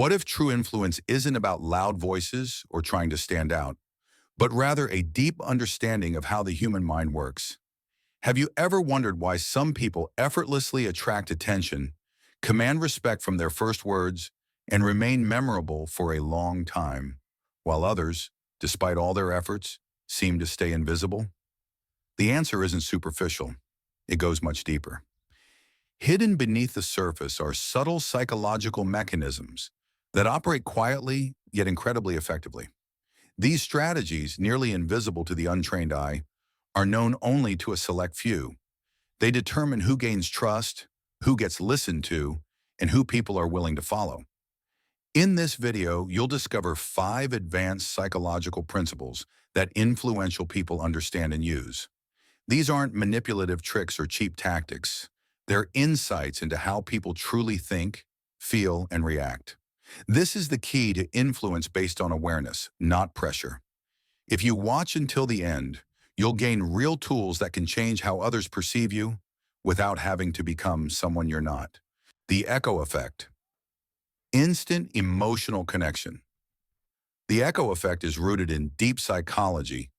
What if true influence isn't about loud voices or trying to stand out, but rather a deep understanding of how the human mind works? Have you ever wondered why some people effortlessly attract attention, command respect from their first words, and remain memorable for a long time, while others, despite all their efforts, seem to stay invisible? The answer isn't superficial. It goes much deeper. Hidden beneath the surface are subtle psychological mechanisms that operate quietly yet incredibly effectively. These strategies, nearly invisible to the untrained eye, are known only to a select few. They determine who gains trust, who gets listened to, and who people are willing to follow. In this video, you'll discover 5 advanced psychological principles that influential people understand and use. These aren't manipulative tricks or cheap tactics. They're insights into how people truly think, feel, and react. This is the key to influence based on awareness, not pressure. If you watch until the end, you'll gain real tools that can change how others perceive you without having to become someone you're not. The echo effect. Instant emotional connection. The echo effect is rooted in deep psychology.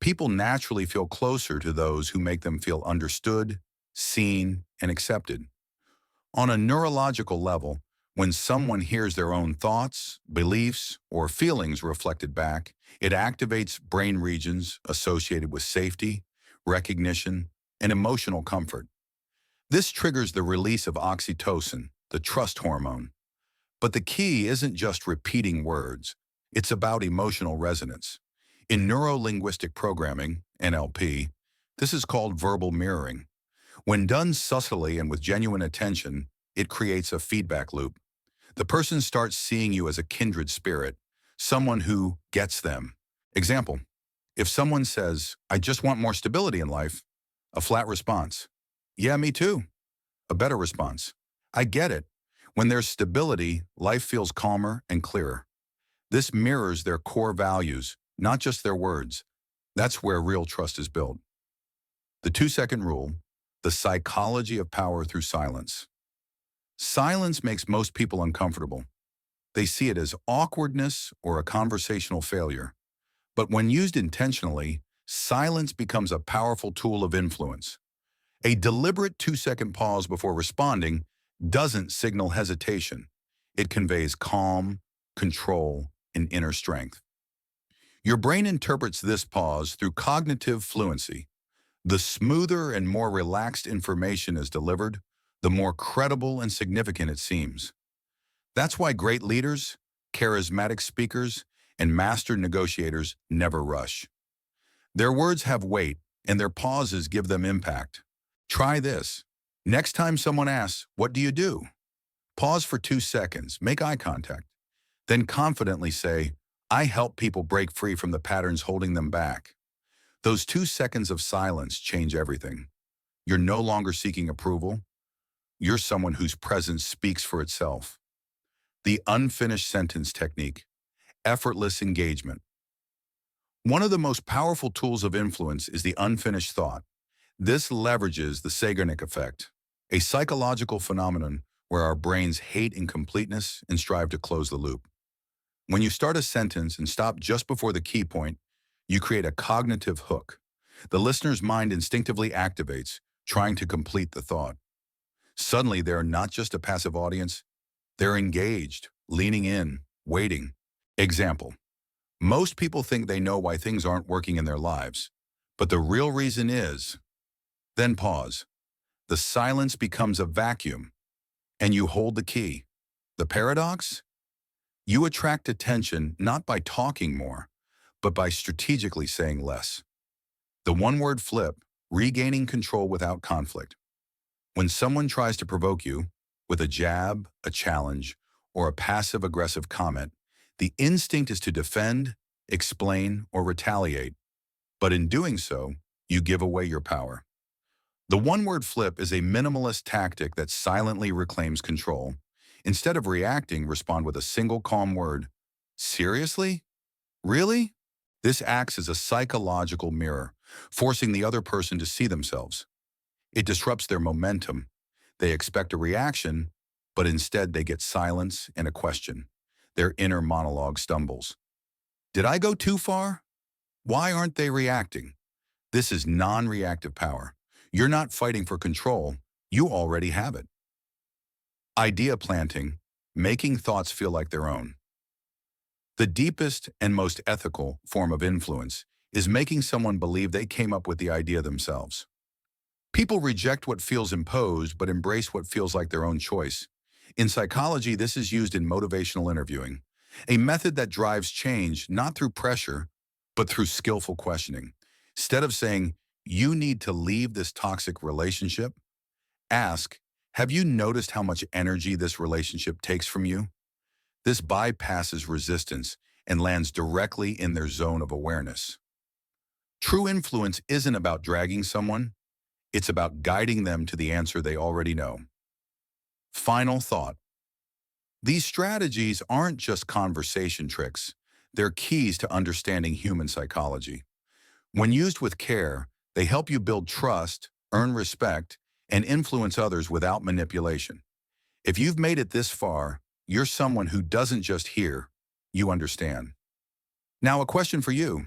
People naturally feel closer to those who make them feel understood, seen, and accepted. On a neurological level, when someone hears their own thoughts, beliefs, or feelings reflected back, it activates brain regions associated with safety, recognition, and emotional comfort. This triggers the release of oxytocin, the trust hormone. But the key isn't just repeating words. It's about emotional resonance. In neuro-linguistic programming, NLP, this is called verbal mirroring. When done subtly and with genuine attention, it creates a feedback loop. The person starts seeing you as a kindred spirit, someone who gets them. Example, if someone says, "I just want more stability in life," a flat response. "Yeah, me too." A better response. "I get it." When there's stability, life feels calmer and clearer. This mirrors their core values, not just their words. That's where real trust is built. The 2-second rule, the psychology of power through silence. Silence makes most people uncomfortable. They see it as awkwardness or a conversational failure. But when used intentionally, silence becomes a powerful tool of influence. A deliberate 2-second pause before responding doesn't signal hesitation. It conveys calm, control, and inner strength. Your brain interprets this pause through cognitive fluency. The smoother and more relaxed information is delivered, the more credible and significant it seems. That's why great leaders, charismatic speakers, and master negotiators never rush. Their words have weight, and their pauses give them impact. Try this. Next time someone asks, "What do you do?" Pause for 2 seconds, make eye contact. Then confidently say, "I help people break free from the patterns holding them back." Those 2 seconds of silence change everything. You're no longer seeking approval. You're someone whose presence speaks for itself. The unfinished sentence technique, effortless engagement. One of the most powerful tools of influence is the unfinished thought. This leverages the Zeigarnik effect, a psychological phenomenon where our brains hate incompleteness and strive to close the loop. When you start a sentence and stop just before the key point, you create a cognitive hook. The listener's mind instinctively activates, trying to complete the thought. Suddenly, they're not just a passive audience, they're engaged, leaning in, waiting. Example, most people think they know why things aren't working in their lives, but the real reason is. Then pause. The silence becomes a vacuum, and you hold the key. The paradox? You attract attention not by talking more, but by strategically saying less. The one-word flip, regaining control without conflict. When someone tries to provoke you with a jab, a challenge, or a passive-aggressive comment, the instinct is to defend, explain, or retaliate. But in doing so, you give away your power. The one-word flip is a minimalist tactic that silently reclaims control. Instead of reacting, respond with a single calm word. Seriously? Really? This acts as a psychological mirror, forcing the other person to see themselves. It disrupts their momentum. They expect a reaction, but instead they get silence and a question. Their inner monologue stumbles. Did I go too far? Why aren't they reacting? This is non-reactive power. You're not fighting for control. You already have it. Idea planting, making thoughts feel like their own. The deepest and most ethical form of influence is making someone believe they came up with the idea themselves. People reject what feels imposed but embrace what feels like their own choice. In psychology, this is used in motivational interviewing, a method that drives change not through pressure, but through skillful questioning. Instead of saying, you need to leave this toxic relationship, ask, have you noticed how much energy this relationship takes from you? This bypasses resistance and lands directly in their zone of awareness. True influence isn't about dragging someone, it's about guiding them to the answer they already know. Final thought. These strategies aren't just conversation tricks, they're keys to understanding human psychology. When used with care, they help you build trust, earn respect, and influence others without manipulation. If you've made it this far, you're someone who doesn't just hear, you understand. Now, a question for you.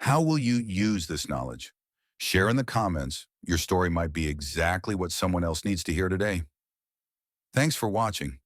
How will you use this knowledge? Share in the comments. Your story might be exactly what someone else needs to hear today. Thanks for watching.